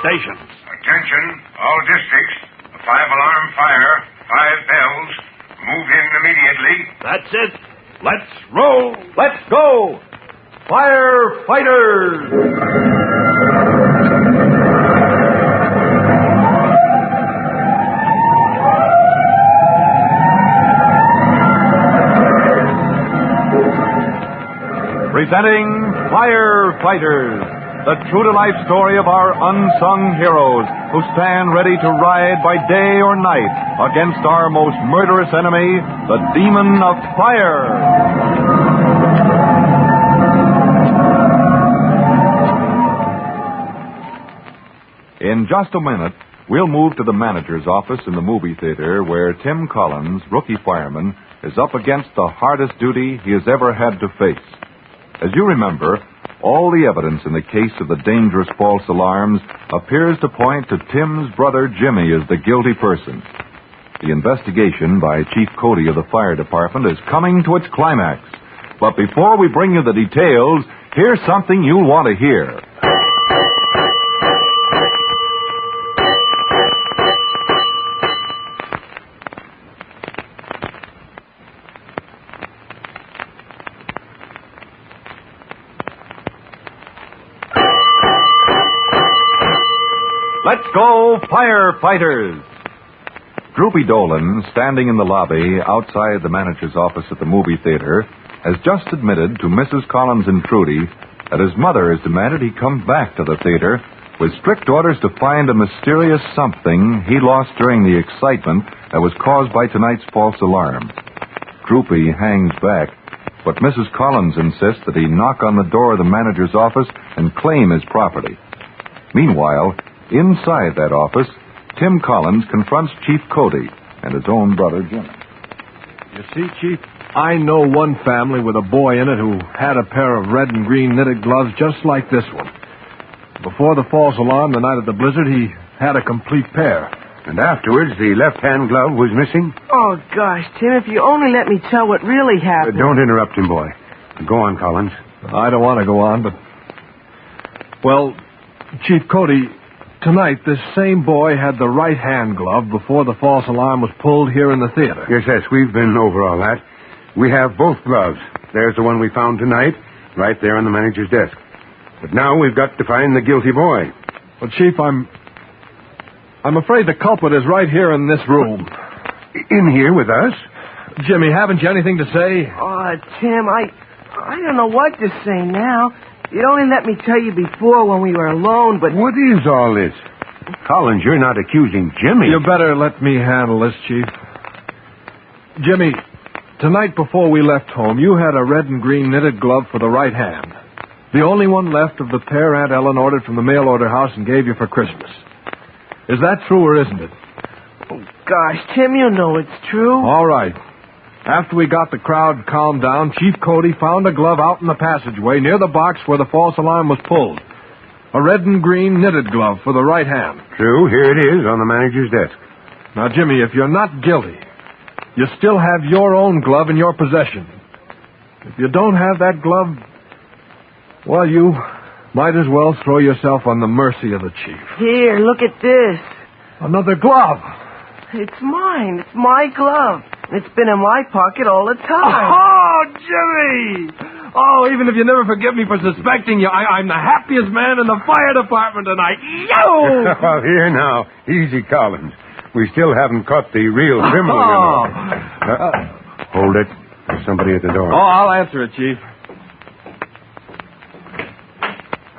stations. Attention, all districts. A 5-alarm fire, 5 bells. Move in immediately. That's it. Let's roll. Let's go! Firefighters! Presenting Firefighters, the true-to-life story of our unsung heroes who stand ready to ride by day or night against our most murderous enemy, the demon of fire. In just a minute, we'll move to the manager's office in the movie theater where Tim Collins, rookie fireman, is up against the hardest duty he has ever had to face. As you remember, all the evidence in the case of the dangerous false alarms appears to point to Tim's brother Jimmy as the guilty person. The investigation by Chief Cody of the fire department is coming to its climax. But before we bring you the details, here's something you'll want to hear. Let's go, Firefighters! Droopy Dolan, standing in the lobby outside the manager's office at the movie theater, has just admitted to Mrs. Collins and Trudy that his mother has demanded he come back to the theater with strict orders to find a mysterious something he lost during the excitement that was caused by tonight's false alarm. Droopy hangs back, but Mrs. Collins insists that he knock on the door of the manager's office and claim his property. Meanwhile, inside that office, Tim Collins confronts Chief Cody and his own brother Jimmy. You see, Chief, I know one family with a boy in it who had a pair of red and green knitted gloves just like this one. Before the false alarm the night of the blizzard, he had a complete pair. And afterwards, the left-hand glove was missing? Oh, gosh, Tim, if you only let me tell what really happened. Don't interrupt him, boy. Go on, Collins. I don't want to go on, but... Well, Chief Cody, tonight this same boy had the right-hand glove before the false alarm was pulled here in the theater. Yes, we've been over all that. We have both gloves. There's the one we found tonight, right there on the manager's desk. But now we've got to find the guilty boy. Well, Chief, I'm afraid the culprit is right here in this room. In here with us? Jimmy, haven't you anything to say? Oh, Tim, I don't know what to say now. You'd only let me tell you before when we were alone, but... What is all this? Collins, you're not accusing Jimmy. You better let me handle this, Chief. Jimmy, tonight before we left home, you had a red and green knitted glove for the right hand. The only one left of the pair Aunt Ellen ordered from the mail order house and gave you for Christmas. Is that true or isn't it? Oh, gosh, Tim, you know it's true. All right. After we got the crowd calmed down, Chief Cody found a glove out in the passageway near the box where the false alarm was pulled. A red and green knitted glove for the right hand. True, here it is on the manager's desk. Now, Jimmy, if you're not guilty, you still have your own glove in your possession. If you don't have that glove, well, you might as well throw yourself on the mercy of the chief. Here, look at this. Another glove. It's mine. It's my glove. It's been in my pocket all the time. Oh, Jimmy! Oh, even if you never forgive me for suspecting you, I'm the happiest man in the fire department tonight. Yo! Well, here now. Easy, Collins. We still haven't caught the real criminal, you know. Hold it. There's somebody at the door. Oh, I'll answer it, Chief.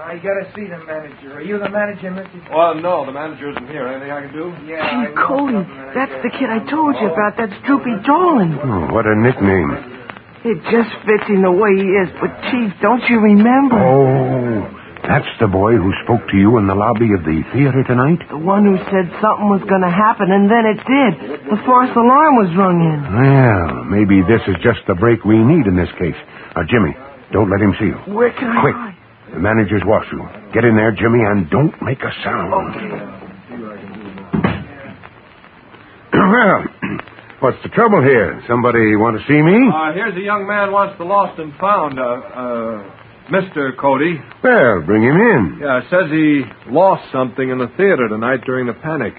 I gotta see the manager. Are you the manager, Mrs.? Well, no, the manager isn't here. Anything I can do? Yeah. Chief Cody, that's the kid I told you about. That's Droopy Dolan. Oh, what a nickname. It just fits in the way he is. But, Chief, don't you remember? Oh, that's the boy who spoke to you in the lobby of the theater tonight? The one who said something was going to happen, and then it did. The false alarm was rung in. Well, maybe this is just the break we need in this case. Jimmy, don't let him see you. Where can I Quick. hide? The manager's washroom. Get in there, Jimmy, and don't make a sound. Okay. Well, what's the trouble here? Somebody want to see me? Here's a young man wants the lost and found. Mr. Cody. Well, bring him in. Yeah, says he lost something in the theater tonight during the panic.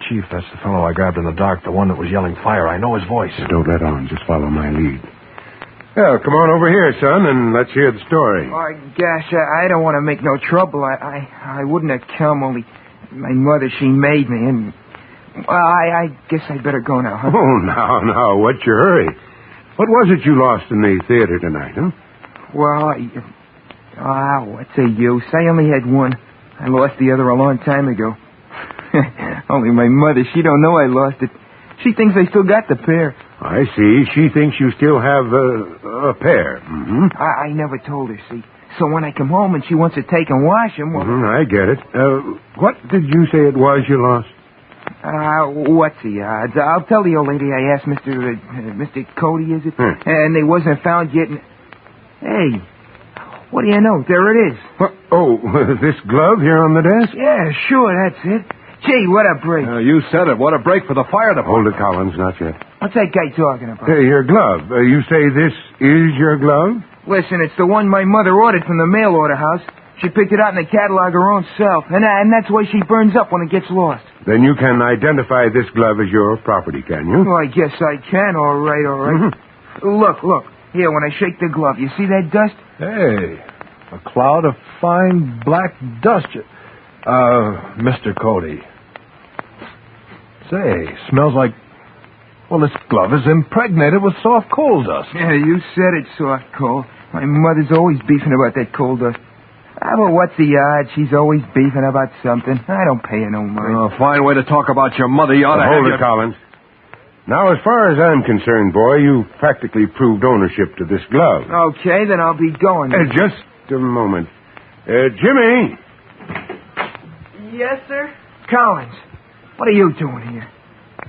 Chief, that's the fellow I grabbed in the dark, the one that was yelling fire. I know his voice. Don't let on. Just follow my lead. Well, come on over here, son, and let's hear the story. Oh, gosh, I don't want to make no trouble. I wouldn't have come, only my mother, she made me, and... Well, I guess I better go now, huh? Oh, now, what's your hurry? What was it you lost in the theater tonight, huh? Well, what's the use? I only had one. I lost the other a long time ago. Only my mother, she don't know I lost it. She thinks I still got the pair. I see. She thinks you still have a pair. Mm-hmm. I never told her, see. So when I come home and she wants to take and wash them... Well... I get it. What did you say it was you lost? What's the odds? I'll tell the old lady I asked Mr. Cody, is it? And they wasn't found yet. And... Hey, what do you know? There it is. What? Oh, this glove here on the desk? Yeah, sure, that's it. Gee, what a break. You said it. What a break for the fire department. Hold it, Collins, not yet. What's that guy talking about? Hey, your glove. You say this is your glove? Listen, it's the one my mother ordered from the mail order house. She picked it out in the catalog her own self, and that's why she burns up when it gets lost. Then you can identify this glove as your property, can you? Well, I guess I can. All right. Mm-hmm. Look. Here, when I shake the glove, you see that dust? Hey, a cloud of fine black dust. Mr. Cody. Say, smells like... Well, this glove is impregnated with soft coal dust. Yeah, you said it, soft coal. My mother's always beefing about that coal dust. But what's the odds? She's always beefing about something. I don't pay her no mind. Fine way to talk about your mother. You ought to hold it, Collins. Now, as far as I'm concerned, boy, you've practically proved ownership to this glove. Okay, then I'll be going. Just a moment. Jimmy! Yes, sir? Collins, what are you doing here?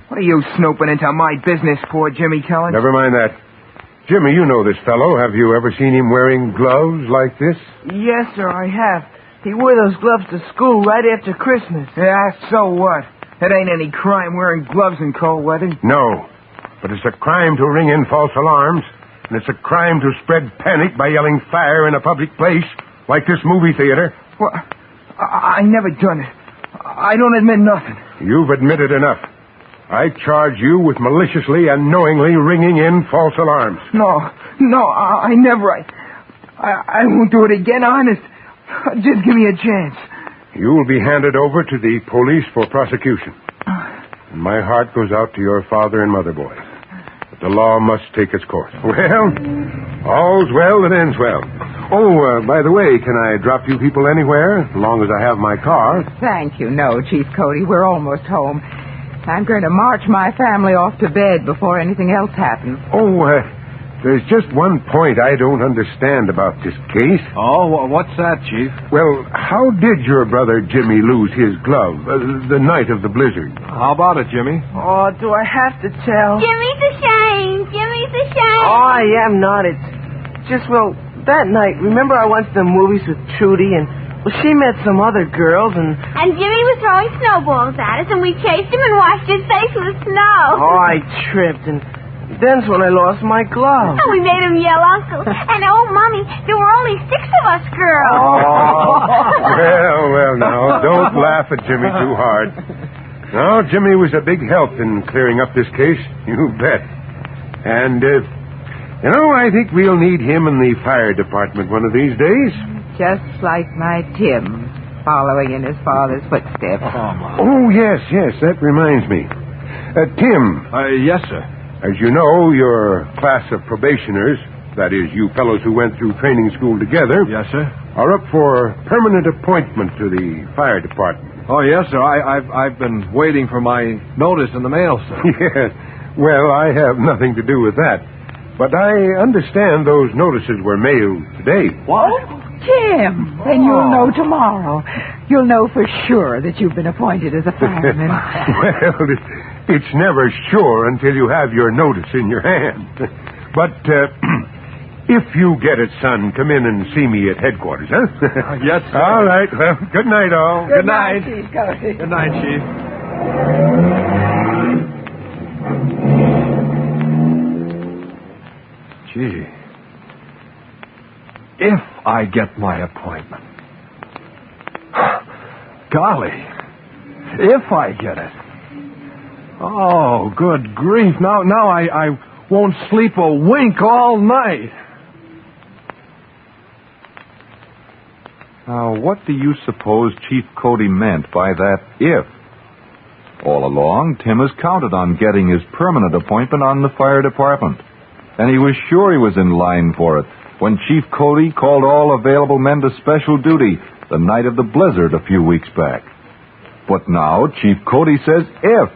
What are you snooping into my business for, Jimmy Collins? Never mind that. Jimmy, you know this fellow. Have you ever seen him wearing gloves like this? Yes, sir, I have. He wore those gloves to school right after Christmas. Yeah, so what? It ain't any crime wearing gloves in cold weather. No, but it's a crime to ring in false alarms, and it's a crime to spread panic by yelling fire in a public place, like this movie theater. Well, I never done it. I don't admit nothing. You've admitted enough. I charge you with maliciously and knowingly ringing in false alarms. No, I never. I won't do it again, honest. Just give me a chance. You will be handed over to the police for prosecution. And my heart goes out to your father and mother, boy. But the law must take its course. Well, all's well that ends well. Oh, by the way, can I drop you people anywhere, as long as I have my car? Thank you. No, Chief Cody, we're almost home. I'm going to march my family off to bed before anything else happens. Oh, there's just one point I don't understand about this case. Oh, what's that, Chief? Well, how did your brother Jimmy lose his glove the night of the blizzard? How about it, Jimmy? Oh, do I have to tell? Jimmy's ashamed. Jimmy's ashamed. Oh, I am not. It's just, well, that night, remember I went to the movies with Trudy, and she met some other girls, and Jimmy was throwing snowballs at us, and we chased him and washed his face with snow. Oh, I tripped, and then's when I lost my glove. And we made him yell, Uncle. And, oh, Mommy, there were only 6 of us girls. Oh. Well, now, don't laugh at Jimmy too hard. No, Jimmy was a big help in clearing up this case, you bet. And, I think we'll need him in the fire department one of these days. Just like my Tim, following in his father's footsteps. Oh, yes, that reminds me. Tim. Yes, sir. As you know, your class of probationers, that is, you fellows who went through training school together... Yes, sir. ...are up for permanent appointment to the fire department. Oh, yes, sir. I've been waiting for my notice in the mail, sir. Yes. Well, I have nothing to do with that. But I understand those notices were mailed today. What? Tim, then you'll know tomorrow. You'll know for sure that you've been appointed as a fireman. Well, it's never sure until you have your notice in your hand. But if you get it, son, come in and see me at headquarters, huh? Yes, sir. All right. Well, good night, all. Good night, Chief Cody. Good night, Chief. Gee. If I get my appointment. Golly, if I get it. Oh, good grief. Now I won't sleep a wink all night. Now, what do you suppose Chief Cody meant by that if? All along, Tim has counted on getting his permanent appointment on the fire department. And he was sure he was in line for it when Chief Cody called all available men to special duty the night of the blizzard a few weeks back. But now, Chief Cody says if.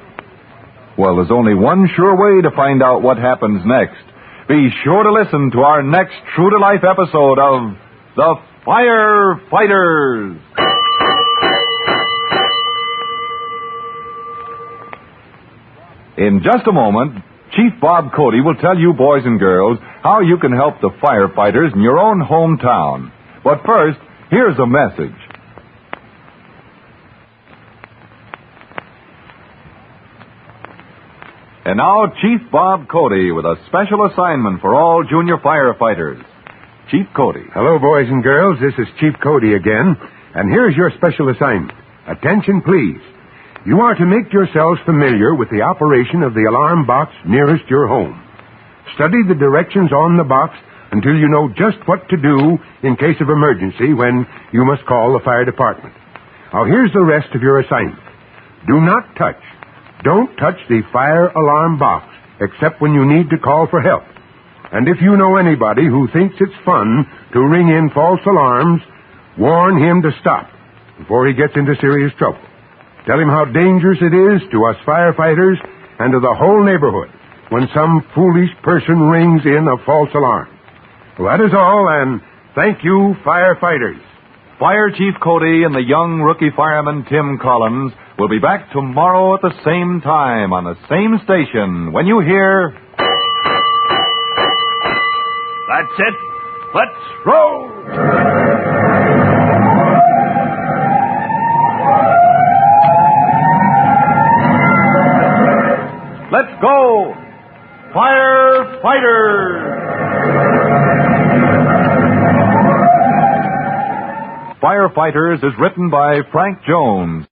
Well, there's only one sure way to find out what happens next. Be sure to listen to our next true-to-life episode of The Firefighters. In just a moment, Chief Bob Cody will tell you boys and girls how you can help the firefighters in your own hometown. But first, here's a message. And now, Chief Bob Cody with a special assignment for all junior firefighters. Chief Cody. Hello, boys and girls. This is Chief Cody again. And here's your special assignment. Attention, please. You are to make yourselves familiar with the operation of the alarm box nearest your home. Study the directions on the box until you know just what to do in case of emergency when you must call the fire department. Now, here's the rest of your assignment. Don't touch the fire alarm box, except when you need to call for help. And if you know anybody who thinks it's fun to ring in false alarms, warn him to stop before he gets into serious trouble. Tell him how dangerous it is to us firefighters and to the whole neighborhood when some foolish person rings in a false alarm. Well, that is all, and thank you, firefighters. Fire Chief Cody and the young rookie fireman Tim Collins will be back tomorrow at the same time on the same station when you hear... That's it. Let's roll. Let's go, Firefighters! Firefighters is written by Frank Jones.